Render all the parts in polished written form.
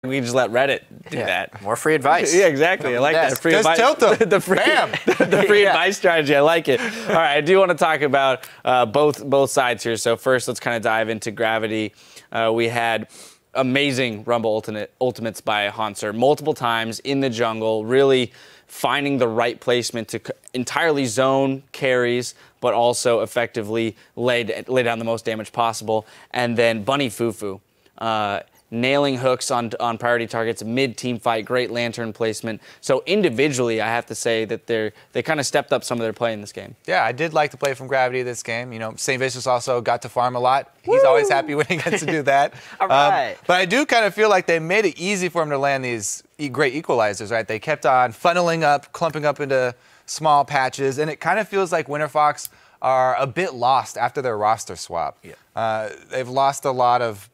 We just let Reddit do that. More free advice. Yeah, exactly. I like that. Free Just advice. tilt them. the free advice strategy. I like it. All right, I do want to talk about both sides here. So first, let's kind of dive into Gravity. We had amazing Rumble ultimates by Hanser multiple times in the jungle, really finding the right placement to entirely zone carries, but also effectively lay down the most damage possible. And then Bunny Fufu. Nailing hooks on priority targets, mid-team fight, great lantern placement. So individually, I have to say that they kind of stepped up some of their play in this game. Yeah, I did like the play from Gravity this game. You know, St. Vicious also got to farm a lot. He's always happy when he gets to do that. All right. But I do kind of feel like they made it easy for him to land these great equalizers, right? They kept on funneling up, clumping up into small patches, and it kind of feels like Winterfox are a bit lost after their roster swap. Yeah. They've lost a lot of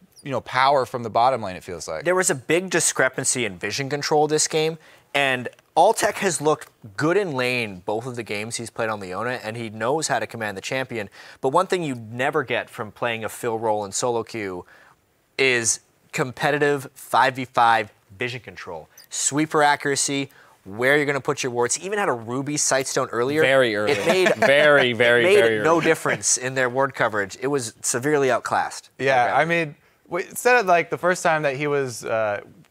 power from the bottom lane, it feels like. There was a big discrepancy in vision control this game, and Altec has looked good in lane both of the games he's played on Leona, and he knows how to command the champion. But one thing you never get from playing a fill role in solo queue is competitive 5v5 vision control. Sweeper accuracy, where you're going to put your wards. He even had a Ruby Sightstone earlier. Very early. It made very no early. difference in their ward coverage. It was severely outclassed. Yeah, I mean, instead of like the first time that he was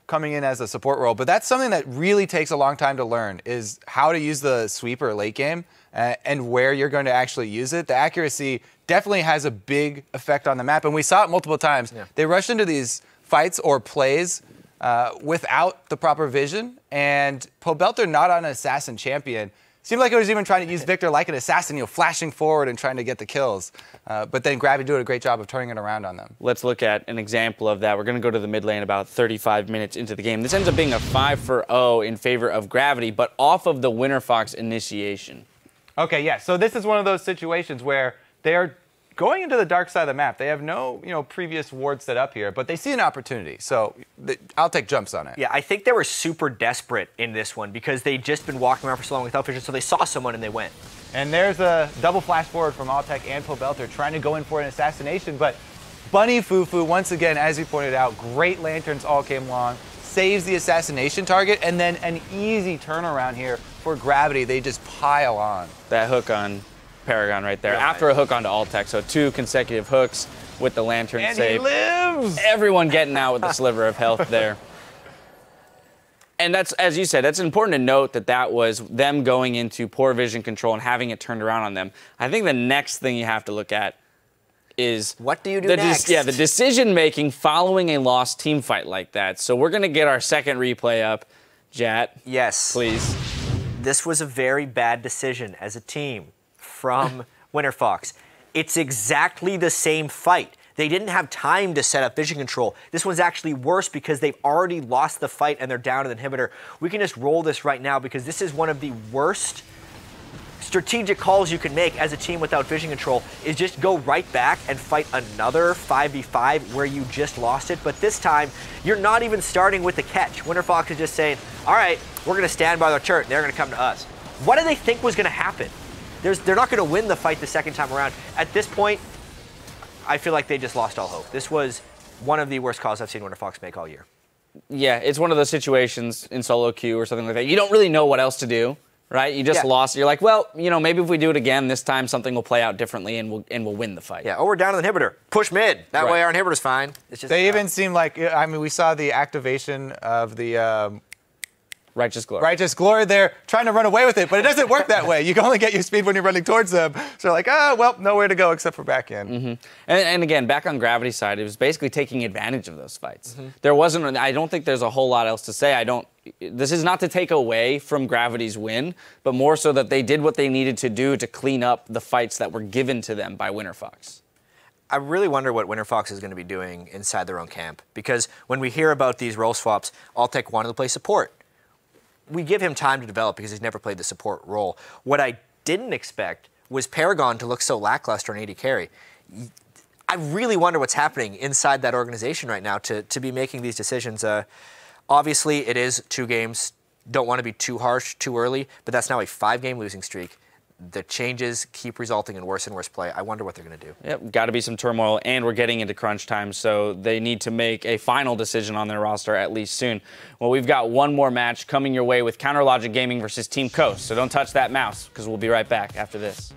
coming in as a support role, but that's something that really takes a long time to learn, is how to use the sweeper late game and where you're going to actually use it. The accuracy definitely has a big effect on the map, and we saw it multiple times. Yeah. They rushed into these fights or plays without the proper vision, and Pobelter, not on an assassin champion, seemed like he was even trying to use Victor like an assassin, flashing forward and trying to get the kills. But then Gravity doing a great job of turning it around on them. Let's look at an example of that. We're going to go to the mid lane about 35 minutes into the game. This ends up being a 5-for-0 in favor of Gravity, but off of the Winterfox initiation. Okay, yeah. So this is one of those situations where they're going into the dark side of the map. They have no previous ward set up here, but they see an opportunity. So I'll take jumps on it. Yeah, I think they were super desperate in this one because they'd just been walking around for so long without vision, so they saw someone and they went. And there's a double flash forward from Altec and Pobelter trying to go in for an assassination, but Bunny Fufu, once again, as you pointed out, great lanterns all came along, saves the assassination target, and then an easy turnaround here for Gravity. They just pile on. That hook on Paragon right there. Yeah, after a hook onto Altec, so 2 consecutive hooks with the lantern and save. He lives! Everyone getting out with a sliver of health there. And that's, as you said, that's important to note that was them going into poor vision control and having it turned around on them. I think the next thing you have to look at is what do you do next? The decision making following a lost team fight like that. So we're going to get our second replay up. Jat. Yes. Please. This was a very bad decision as a team from Winterfox. It's exactly the same fight. They didn't have time to set up vision control. This one's actually worse because they've already lost the fight and they're down to the inhibitor. We can just roll this right now because this is one of the worst strategic calls you can make as a team without vision control, is just go right back and fight another 5v5 where you just lost it. But this time, you're not even starting with the catch. Winterfox is just saying, all right, we're going to stand by their turret. They're going to come to us. What did they think was going to happen? They're not going to win the fight the second time around. At this point, I feel like they just lost all hope. This was one of the worst calls I've seen Winterfox make all year. Yeah, it's one of those situations in solo queue or something like that. You don't really know what else to do, right? You just lost. You're like, well, maybe if we do it again this time, something will play out differently and we'll win the fight. Yeah, we're down to the inhibitor. Push mid. That way our inhibitor's fine. It's just, they even seem like, we saw the activation of the Righteous Glory. Righteous Glory, they're trying to run away with it, but it doesn't work that way. You can only get your speed when you're running towards them. So they're like, well, nowhere to go except for backhand. Mm-hmm. And again, back on Gravity's side, it was basically taking advantage of those fights. Mm-hmm. I don't think there's a whole lot else to say. This is not to take away from Gravity's win, but more so that they did what they needed to do to clean up the fights that were given to them by Winterfox. I really wonder what Winterfox is going to be doing inside their own camp, because when we hear about these role swaps, Altec wanted to play support. We give him time to develop because he's never played the support role. What I didn't expect was Paragon to look so lackluster on AD carry. I really wonder what's happening inside that organization right now to be making these decisions. Obviously, it is 2 games. Don't want to be too harsh too early, but that's now a 5-game losing streak. the changes keep resulting in worse and worse play. I wonder what they're going to do. Yep, got to be some turmoil, and we're getting into crunch time, so they need to make a final decision on their roster at least soon. Well, we've got one more match coming your way with Counter Logic Gaming versus Team Coast, so don't touch that mouse, because we'll be right back after this.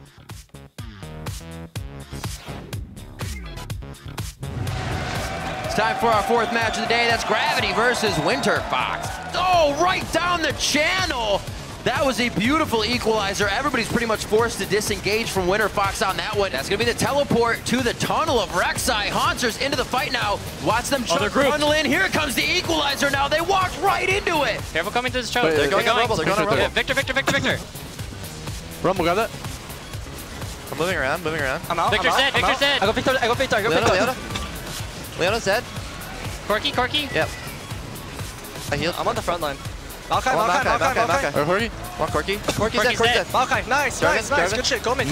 It's time for our fourth match of the day. That's Gravity versus Winterfox. Oh, right down the channel. That was a beautiful equalizer. Everybody's pretty much forced to disengage from Winterfox on that one. That's going to be the teleport to the tunnel of Rek'Sai. Haunters into the fight now. Watch them tunnel in. Here comes the equalizer now. They walked right into it. Careful coming to this choke. They're going on Rumble. They're going on Rumble. Yeah, Victor. Rumble, grab that. I'm moving around. I'm out. Victor's dead. I go Victor. Leona's dead. Corky. Yep. I healed. I'm on the front line. Maokai. Corky's dead. Maokai, nice. Good shit. Go make.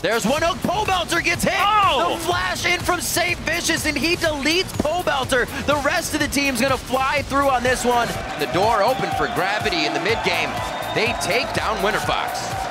There's one Oak. Pole Belter gets hit. Oh! The flash in from Safe Vicious, and he deletes Pole Belter. The rest of the team's gonna fly through on this one. The door open for Gravity in the mid game. They take down Winterfox.